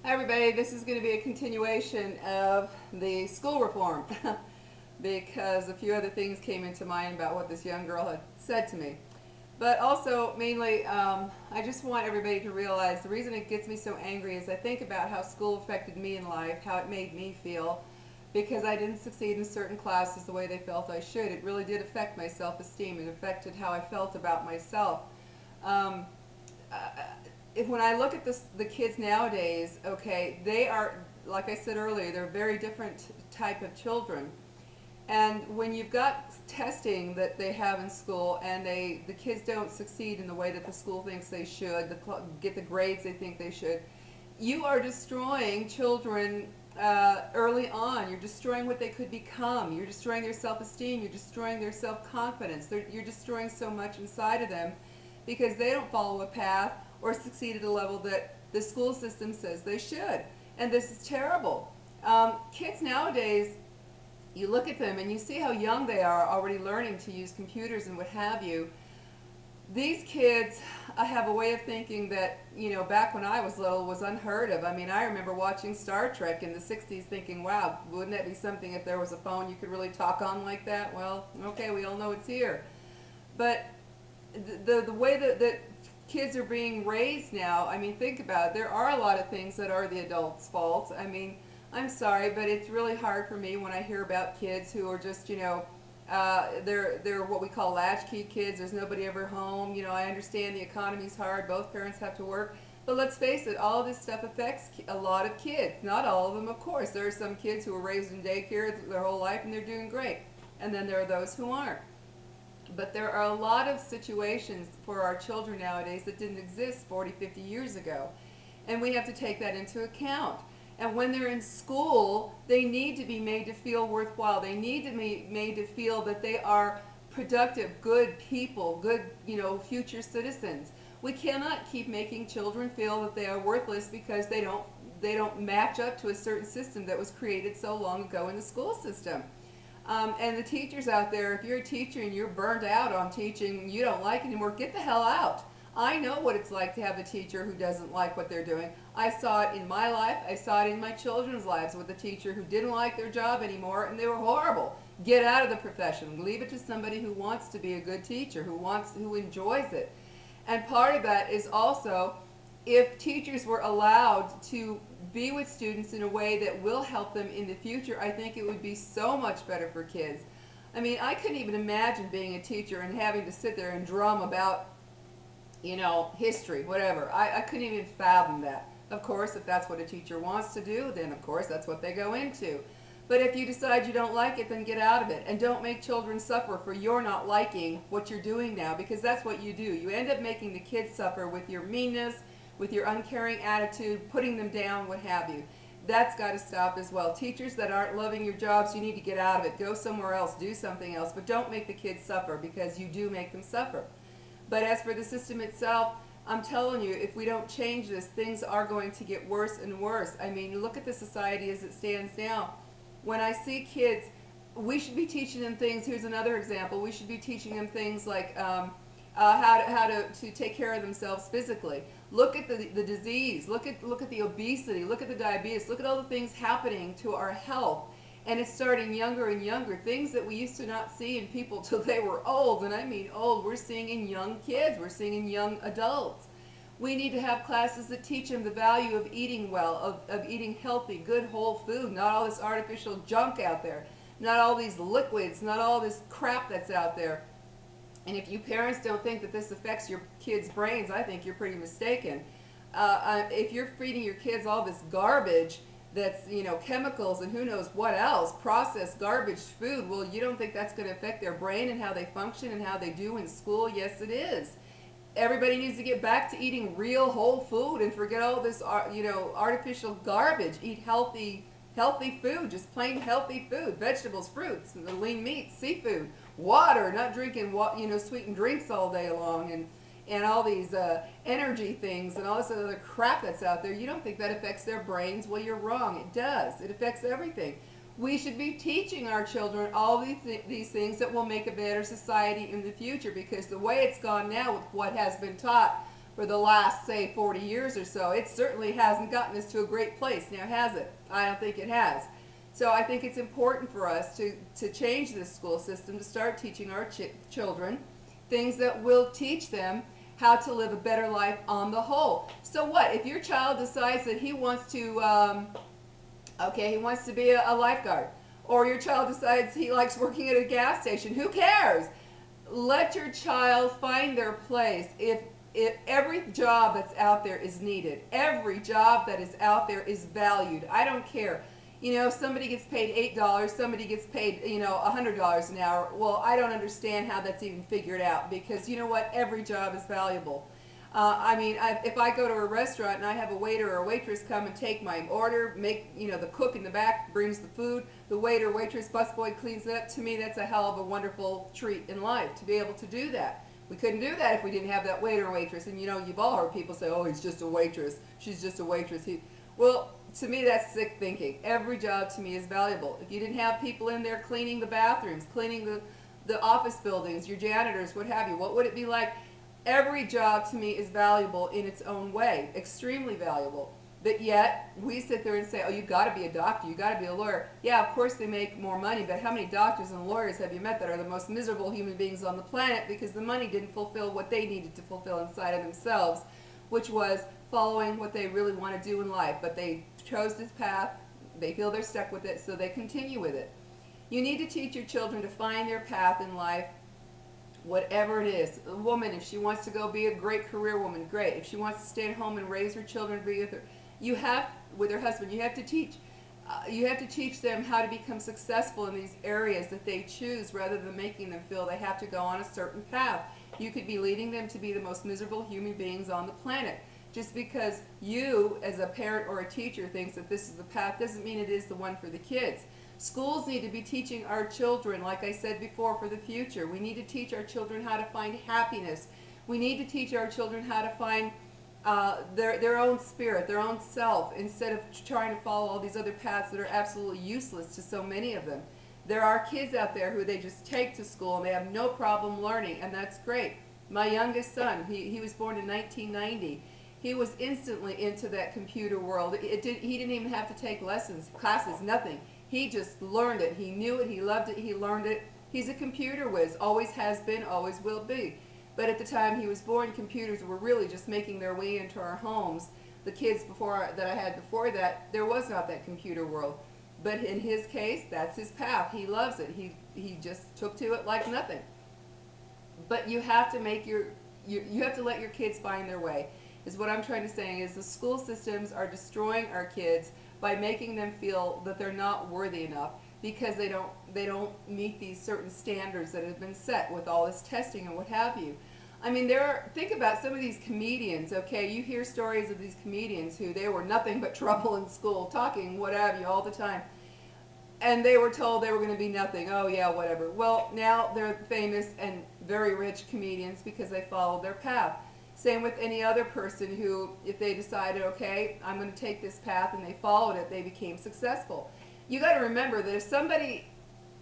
Hi everybody, this is going to be a continuation of the school reform because a few other things came into mind about what this young girl had said to me. But also, mainly, I just want everybody to realize the reason it gets me so angry is I think about how school affected me in life, how it made me feel, because I didn't succeed in certain classes the way they felt I should. It really did affect my self-esteem. It affected how I felt about myself. Um, when I look at the kids nowadays, okay, they are, like I said earlier, they're a very different type of children. And when you've got testing that they have in school and the kids don't succeed in the way that the school thinks they should, get the grades they think they should, you are destroying children early on. You're destroying what they could become. You're destroying their self-esteem. You're destroying their self-confidence. You're destroying so much inside of them because they don't follow a path or succeed at a level that the school system says they should. And this is terrible. Kids nowadays, you look at them and you see how young they are already learning to use computers and what have you. These kids have a way of thinking that, back when I was little was unheard of. I mean, I remember watching Star Trek in the 60s thinking, wow, wouldn't that be something if there was a phone you could really talk on like that? Well, okay, we all know it's here. But the way that kids are being raised now, I mean, think about it. There are a lot of things that are the adults' fault. I mean, I'm sorry, but it's really hard for me when I hear about kids who are just, they're what we call latchkey kids. There's nobody ever home. I understand the economy's hard. Both parents have to work. But let's face it, all of this stuff affects a lot of kids. Not all of them, of course. There are some kids who were raised in daycare their whole life and they're doing great. And then there are those who aren't. But there are a lot of situations for our children nowadays that didn't exist 40, 50 years ago. And we have to take that into account. And when they're in school, they need to be made to feel worthwhile. They need to be made to feel that they are productive, good people, good, future citizens. We cannot keep making children feel that they are worthless because they don't match up to a certain system that was created so long ago in the school system. And the teachers out there, if you're a teacher and you're burned out on teaching, you don't like it anymore, get the hell out. I know what it's like to have a teacher who doesn't like what they're doing. I saw it in my life. I saw it in my children's lives with a teacher who didn't like their job anymore and they were horrible. Get out of the profession. Leave it to somebody who wants to be a good teacher, who enjoys it. And part of that is also if teachers were allowed to be with students in a way that will help them in the future, I think it would be so much better for kids. I mean, I couldn't even imagine being a teacher and having to sit there and drum about, history, whatever. I couldn't even fathom that. Of course, if that's what a teacher wants to do, then of course that's what they go into. But if you decide you don't like it, then get out of it. And don't make children suffer for your not liking what you're doing now, because that's what you do. You end up making the kids suffer with your meanness, with your uncaring attitude, putting them down, what have you. That's got to stop as well. Teachers that aren't loving your jobs, you need to get out of it. Go somewhere else, do something else, but don't make the kids suffer because you do make them suffer. But as for the system itself, I'm telling you, if we don't change this, things are going to get worse and worse. I mean, look at the society as it stands now. When I see kids, we should be teaching them things. Here's another example. We should be teaching them things like how to take care of themselves physically. Look at the disease. Look at the obesity. Look at the diabetes. Look at all the things happening to our health. And it's starting younger and younger. Things that we used to not see in people till they were old, and I mean old, we're seeing in young kids, we're seeing in young adults. We need to have classes that teach them the value of eating well, of eating healthy, good whole food, not all this artificial junk out there, not all these liquids, not all this crap that's out there. And if you parents don't think that this affects your kids' brains, I think you're pretty mistaken. If you're feeding your kids all this garbage that's, chemicals and who knows what else, processed garbage food, well, you don't think that's going to affect their brain and how they function and how they do in school? Yes, it is. Everybody needs to get back to eating real whole food and forget all this, artificial garbage. Eat healthy food, just plain healthy food, vegetables, fruits, lean meat, seafood, water, not drinking sweetened drinks all day long and all these energy things and all this other crap that's out there. You don't think that affects their brains? Well, you're wrong. It does. It affects everything. We should be teaching our children all these things that will make a better society in the future, because the way it's gone now with what has been taught for the last, say, 40 years or so. It certainly hasn't gotten us to a great place. Now, has it? I don't think it has. So I think it's important for us to change this school system, to start teaching our children things that will teach them how to live a better life on the whole. So what? If your child decides that he wants to, okay, he wants to be a lifeguard, or your child decides he likes working at a gas station, who cares? Let your child find their place. If every job that's out there is needed, every job that is out there is valued. I don't care. You know, somebody gets paid $8, somebody gets paid, $100 an hour. Well, I don't understand how that's even figured out, because you know what? Every job is valuable. If I go to a restaurant and I have a waiter or a waitress come and take my order, the cook in the back brings the food, the waiter, waitress, busboy cleans it up, to me that's a hell of a wonderful treat in life to be able to do that. We couldn't do that if we didn't have that waiter or waitress. And you've all heard people say, oh, he's just a waitress, she's just a waitress. Well, to me that's sick thinking. Every job to me is valuable. If you didn't have people in there cleaning the bathrooms, cleaning the office buildings, your janitors, what have you, what would it be like? Every job to me is valuable in its own way, extremely valuable. But yet, we sit there and say, oh, you've got to be a doctor, you've got to be a lawyer. Yeah, of course they make more money, but how many doctors and lawyers have you met that are the most miserable human beings on the planet because the money didn't fulfill what they needed to fulfill inside of themselves, which was following what they really want to do in life. But they chose this path, they feel they're stuck with it, so they continue with it. You need to teach your children to find their path in life, whatever it is. A woman, if she wants to go be a great career woman, great. If she wants to stay at home and raise her children, be with her, with her husband, you have to teach. You have to teach them how to become successful in these areas that they choose, rather than making them feel they have to go on a certain path. You could be leading them to be the most miserable human beings on the planet. Just because you, as a parent or a teacher, thinks that this is the path doesn't mean it is the one for the kids. Schools need to be teaching our children, like I said before, for the future. We need to teach our children how to find happiness. We need to teach our children how to find their own spirit, their own self, instead of trying to follow all these other paths that are absolutely useless to so many of them. There are kids out there who they just take to school and they have no problem learning, and that's great. My youngest son, he was born in 1990. He was instantly into that computer world. He didn't even have to take lessons, classes, nothing. He just learned it. He knew it. He loved it. He learned it. He's a computer whiz. Always has been, always will be. But at the time he was born, computers were really just making their way into our homes. The kids that I had before that, there was not that computer world. But in his case, that's his path. He loves it. He just took to it like nothing. But you have to you have to let your kids find their way. Is what I'm trying to say, is the school systems are destroying our kids by making them feel that they're not worthy enough because they don't meet these certain standards that have been set with all this testing and what have you. Think about some of these comedians, okay? You hear stories of these comedians who they were nothing but trouble in school, talking what have you all the time. And they were told they were going to be nothing. Oh yeah, whatever. Well, now they're famous and very rich comedians because they followed their path. Same with any other person who, if they decided, okay, I'm going to take this path, and they followed it, they became successful. You got to remember that if somebody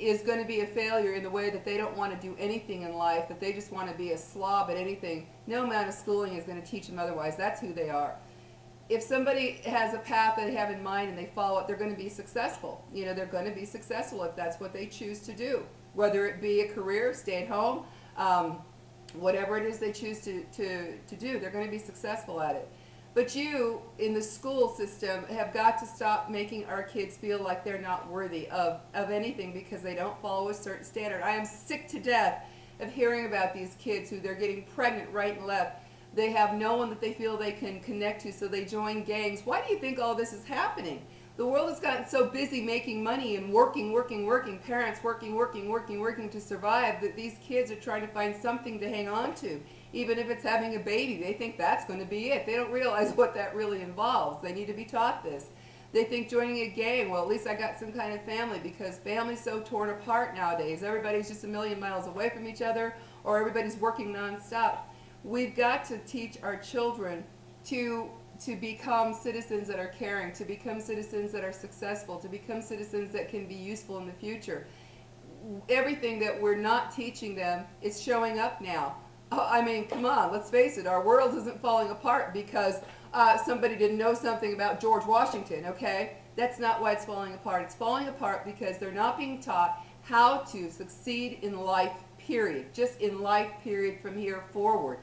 is going to be a failure in the way that they don't want to do anything in life, that they just want to be a slob at anything, no amount of schooling is going to teach them otherwise. That's who they are. If somebody has a path that they have in mind and they follow it, they're going to be successful. They're going to be successful if that's what they choose to do. Whether it be a career, stay at home, whatever it is they choose to do, they're going to be successful at it. But you, in the school system, have got to stop making our kids feel like they're not worthy of anything because they don't follow a certain standard. I am sick to death of hearing about these kids who they're getting pregnant right and left. They have no one that they feel they can connect to, so they join gangs. Why do you think all this is happening? The world has gotten so busy making money and working, parents working to survive, that these kids are trying to find something to hang on to. Even if it's having a baby, they think that's going to be it. They don't realize what that really involves. They need to be taught this. They think joining a gang, well, at least I got some kind of family, because family's so torn apart nowadays. Everybody's just a million miles away from each other, or everybody's working nonstop. We've got to teach our children to become citizens that are caring, to become citizens that are successful, to become citizens that can be useful in the future. Everything that we're not teaching them is showing up now. I mean, come on, let's face it, our world isn't falling apart because somebody didn't know something about George Washington, okay? That's not why it's falling apart. It's falling apart because they're not being taught how to succeed in life, period. Just in life, period, from here forward.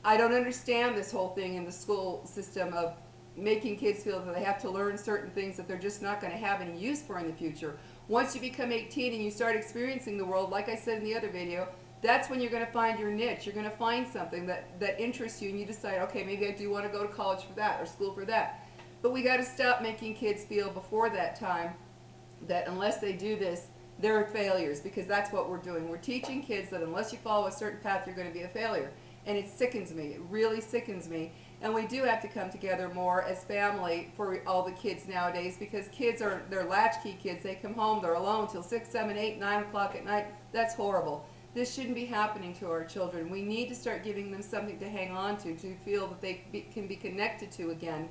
I don't understand this whole thing in the school system of making kids feel that they have to learn certain things that they're just not going to have any use for in the future. Once you become 18 and you start experiencing the world, like I said in the other video, that's when you're going to find your niche. You're going to find something that interests you and you decide, okay, maybe I do want to go to college for that or school for that. But we got to stop making kids feel before that time that unless they do this, they're failures, because that's what we're doing. We're teaching kids that unless you follow a certain path, you're going to be a failure. And it sickens me. It really sickens me. And we do have to come together more as family for all the kids nowadays, because kids they're latchkey kids. They come home, they're alone till 6, 7, 8, 9 o'clock at night. That's horrible. This shouldn't be happening to our children. We need to start giving them something to hang on to feel that they can be connected to again.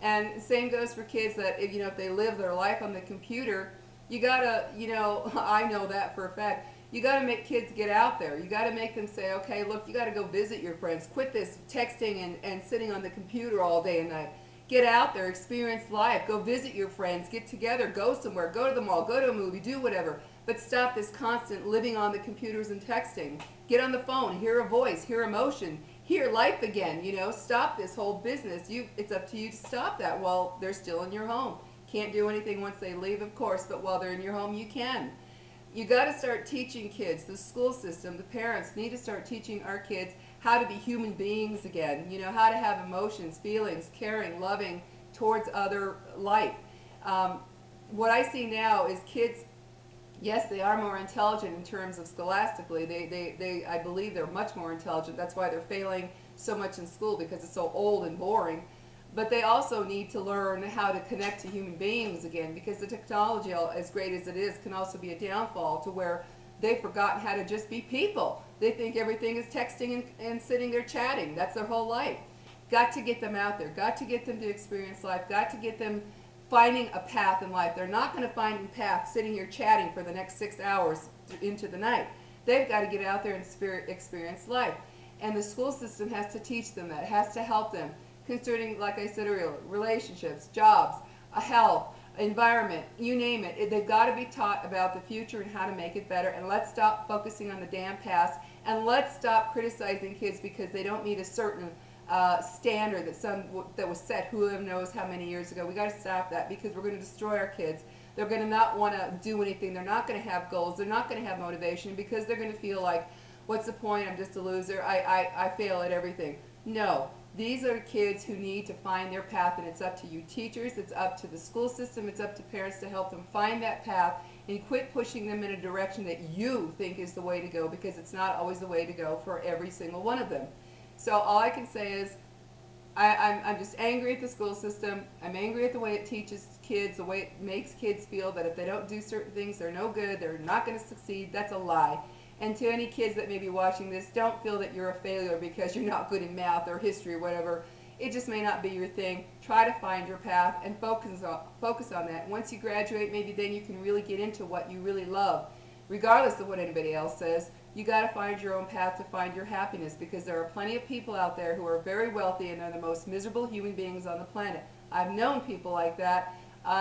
And same goes for kids that if they live their life on the computer, you gotta I know that for a fact. You gotta make kids get out there. You gotta make them say, okay, look, you gotta go visit your friends. Quit this texting and sitting on the computer all day and night. Get out there, experience life, go visit your friends, get together, go somewhere, go to the mall, go to a movie, do whatever. But stop this constant living on the computers and texting. Get on the phone, hear a voice, hear emotion, hear life again. Stop this whole business. It's up to you to stop that while they're still in your home. Can't do anything once they leave, of course, but while they're in your home, you can. You got to start teaching kids, the school system, the parents need to start teaching our kids how to be human beings again, how to have emotions, feelings, caring, loving towards other life. Um, what I see now is kids, yes, they are more intelligent in terms of scholastically. I believe they're much more intelligent. That's why they're failing so much in school, because it's so old and boring. But they also need to learn how to connect to human beings again, because the technology, as great as it is, can also be a downfall to where they've forgotten how to just be people. They think everything is texting and sitting there chatting. That's their whole life. Got to get them out there. Got to get them to experience life. Got to get them finding a path in life. They're not going to find a path sitting here chatting for the next 6 hours into the night. They've got to get out there and experience life. And the school system has to teach them that, has to help them concerning, like I said earlier, relationships, jobs, health, environment, you name it. They've got to be taught about the future and how to make it better. And let's stop focusing on the damn past. And let's stop criticizing kids because they don't meet a certain standard that was set who knows how many years ago. We got to stop that, because we're going to destroy our kids. They're going to not want to do anything. They're not going to have goals. They're not going to have motivation, because they're going to feel like, what's the point? I'm just a loser. I fail at everything. No. These are kids who need to find their path, and it's up to you teachers, it's up to the school system, it's up to parents to help them find that path and quit pushing them in a direction that you think is the way to go, because it's not always the way to go for every single one of them. So all I can say is I'm just angry at the school system. I'm angry at the way it teaches kids, the way it makes kids feel that if they don't do certain things, they're no good, they're not going to succeed. That's a lie. And to any kids that may be watching this, don't feel that you're a failure because you're not good in math or history or whatever. It just may not be your thing. Try to find your path and focus on that. Once you graduate, maybe then you can really get into what you really love, regardless of what anybody else says. You got to find your own path to find your happiness, because there are plenty of people out there who are very wealthy and they're the most miserable human beings on the planet. I've known people like that.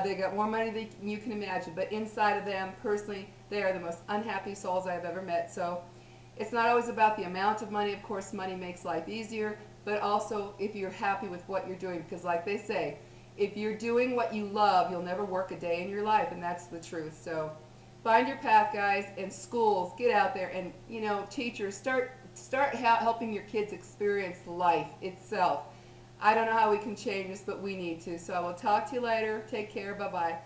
They got more money than you can imagine, but inside of them, personally, they are the most unhappy souls I've ever met. So it's not always about the amount of money. Of course, money makes life easier, but also if you're happy with what you're doing, because like they say, if you're doing what you love, you'll never work a day in your life, and that's the truth. So find your path, guys. And schools, get out there, and teachers, start helping your kids experience life itself. I don't know how we can change this, but we need to. So I will talk to you later. Take care. Bye bye.